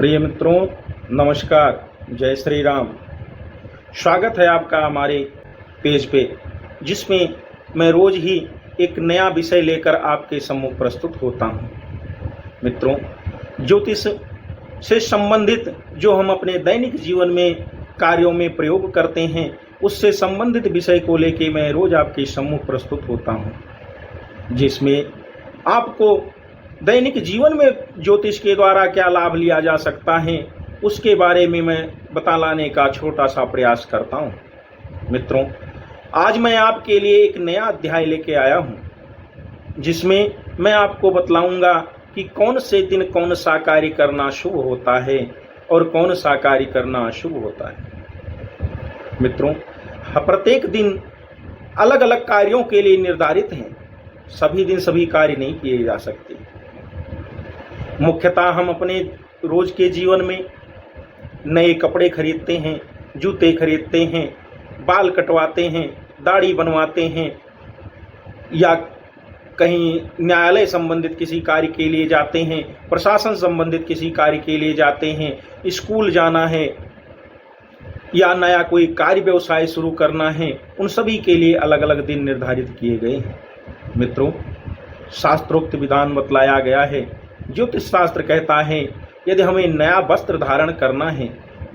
प्रिय मित्रों, नमस्कार। जय श्री राम। स्वागत है आपका हमारे पेज पे, जिसमें मैं रोज ही एक नया विषय लेकर आपके सम्मुख प्रस्तुत होता हूँ। मित्रों, ज्योतिष से संबंधित जो हम अपने दैनिक जीवन में कार्यों में प्रयोग करते हैं, उससे संबंधित विषय को लेके मैं रोज आपके सम्मुख प्रस्तुत होता हूँ, जिसमें आपको दैनिक जीवन में ज्योतिष के द्वारा क्या लाभ लिया जा सकता है, उसके बारे में मैं बता लाने का छोटा सा प्रयास करता हूँ। मित्रों, आज मैं आपके लिए एक नया अध्याय लेके आया हूँ, जिसमें मैं आपको बतलाऊंगा कि कौन से दिन कौन सा कार्य करना शुभ होता है और कौन सा कार्य करना अशुभ होता है। मित्रों, प्रत्येक दिन अलग अलग कार्यों के लिए निर्धारित हैं। सभी दिन सभी कार्य नहीं किए जा सकते। मुख्यतः हम अपने रोज के जीवन में नए कपड़े खरीदते हैं, जूते खरीदते हैं, बाल कटवाते हैं, दाढ़ी बनवाते हैं, या कहीं न्यायालय संबंधित किसी कार्य के लिए जाते हैं, प्रशासन संबंधित किसी कार्य के लिए जाते हैं, स्कूल जाना है या नया कोई कार्य व्यवसाय शुरू करना है, उन सभी के लिए अलग अलग दिन निर्धारित किए गए हैं। मित्रों, शास्त्रोक्त विधान बतलाया गया है। ज्योतिष शास्त्र कहता है, यदि हमें नया वस्त्र धारण करना है,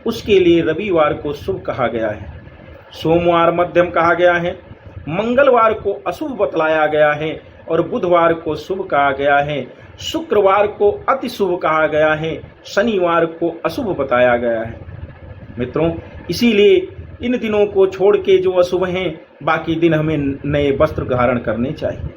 उसके लिए रविवार को शुभ कहा गया है, सोमवार मध्यम कहा गया है, मंगलवार को अशुभ बतलाया गया है और बुधवार को शुभ कहा गया है, शुक्रवार को अति शुभ कहा गया है, शनिवार को अशुभ बताया गया है। मित्रों, इसीलिए इन दिनों को छोड़ के जो अशुभ हैं, बाकी दिन हमें नए वस्त्र धारण करने चाहिए।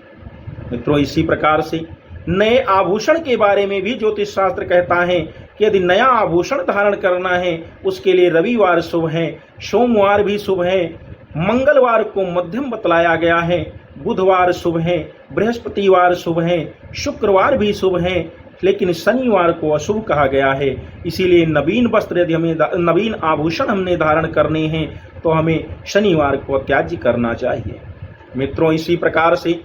मित्रों, इसी प्रकार से नए आभूषण के बारे में भी ज्योतिष शास्त्र कहता है कि यदि नया आभूषण धारण करना है, उसके लिए रविवार शुभ है, सोमवार भी शुभ है, मंगलवार को मध्यम बतलाया गया है, बुधवार शुभ है, बृहस्पतिवार शुभ है, शुक्रवार भी शुभ है, लेकिन शनिवार को अशुभ कहा गया है। इसीलिए नवीन वस्त्र यदि हमें नवीन आभूषण हमने धारण करने हैं, तो हमें शनिवार को त्याज्य करना चाहिए। मित्रों, इसी प्रकार से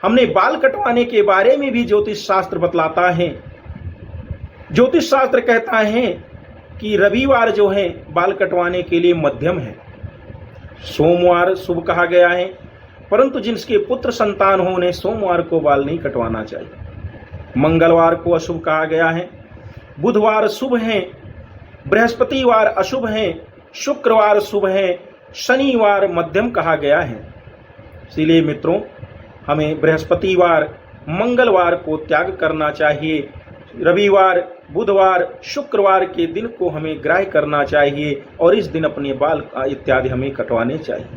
हमने बाल कटवाने के बारे में भी ज्योतिष शास्त्र बतलाता है। ज्योतिष शास्त्र कहता है कि रविवार जो है बाल कटवाने के लिए मध्यम है, सोमवार शुभ कहा गया है, परंतु जिनके पुत्र संतान हो उन्हें सोमवार को बाल नहीं कटवाना चाहिए। मंगलवार को अशुभ कहा गया है, बुधवार शुभ है, बृहस्पतिवार अशुभ है, शुक्रवार शुभ है, शनिवार मध्यम कहा गया है। इसलिए मित्रों, हमें बृहस्पतिवार मंगलवार को त्याग करना चाहिए। रविवार, बुधवार, शुक्रवार के दिन को हमें ग्राह्य करना चाहिए और इस दिन अपने बाल इत्यादि हमें कटवाने चाहिए।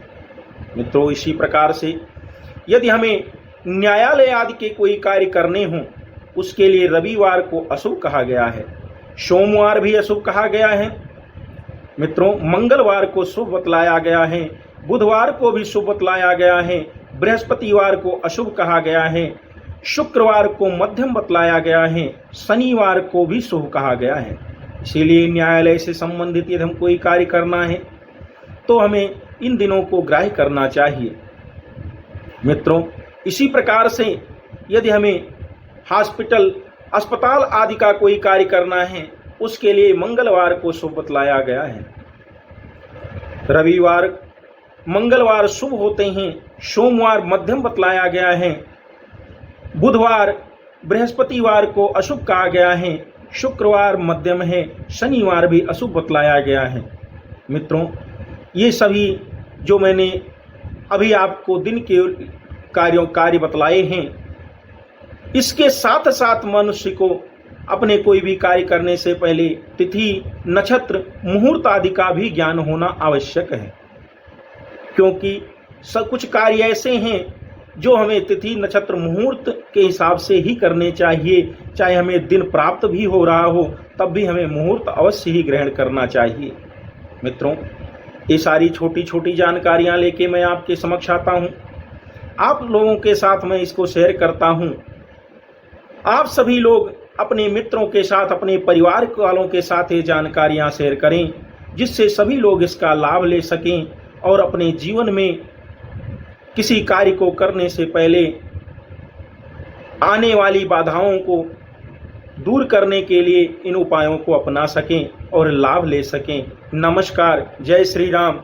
मित्रों, इसी प्रकार से यदि हमें न्यायालय आदि के कोई कार्य करने हों, उसके लिए रविवार को अशुभ कहा गया है, सोमवार भी अशुभ कहा गया है। मित्रों, मंगलवार को शुभ बतलाया गया है, बुधवार को भी शुभ बतलाया गया है, बृहस्पतिवार को अशुभ कहा गया है, शुक्रवार को मध्यम बतलाया गया है, शनिवार को भी शुभ कहा गया है। इसीलिए न्यायालय से संबंधित यदि हम कोई कार्य करना है, तो हमें इन दिनों को ग्राह्य करना चाहिए। मित्रों, इसी प्रकार से यदि हमें हॉस्पिटल, अस्पताल आदि का कोई कार्य करना है, उसके लिए मंगलवार को शुभ बतलाया गया है। रविवार, मंगलवार शुभ होते हैं, सोमवार मध्यम बतलाया गया है, बुधवार, बृहस्पतिवार को अशुभ कहा गया है, शुक्रवार मध्यम है, शनिवार भी अशुभ बतलाया गया है। मित्रों, ये सभी जो मैंने अभी आपको दिन के कार्य बतलाए हैं, इसके साथ साथ मनुष्य को अपने कोई भी कार्य करने से पहले तिथि, नक्षत्र, मुहूर्त आदि का भी ज्ञान होना आवश्यक है, क्योंकि सब कुछ कार्य ऐसे हैं जो हमें तिथि, नक्षत्र, मुहूर्त के हिसाब से ही करने चाहिए। चाहे हमें दिन प्राप्त भी हो रहा हो, तब भी हमें मुहूर्त अवश्य ही ग्रहण करना चाहिए। मित्रों, ये सारी छोटी छोटी जानकारियां लेके मैं आपके समक्ष आता हूं। आप लोगों के साथ मैं इसको शेयर करता हूं। आप सभी लोग अपने मित्रों के साथ, अपने परिवार वालों के साथ ये जानकारियां शेयर करें, जिससे सभी लोग इसका लाभ ले सकें और अपने जीवन में किसी कार्य को करने से पहले आने वाली बाधाओं को दूर करने के लिए इन उपायों को अपना सकें और लाभ ले सकें। नमस्कार, जय श्री राम।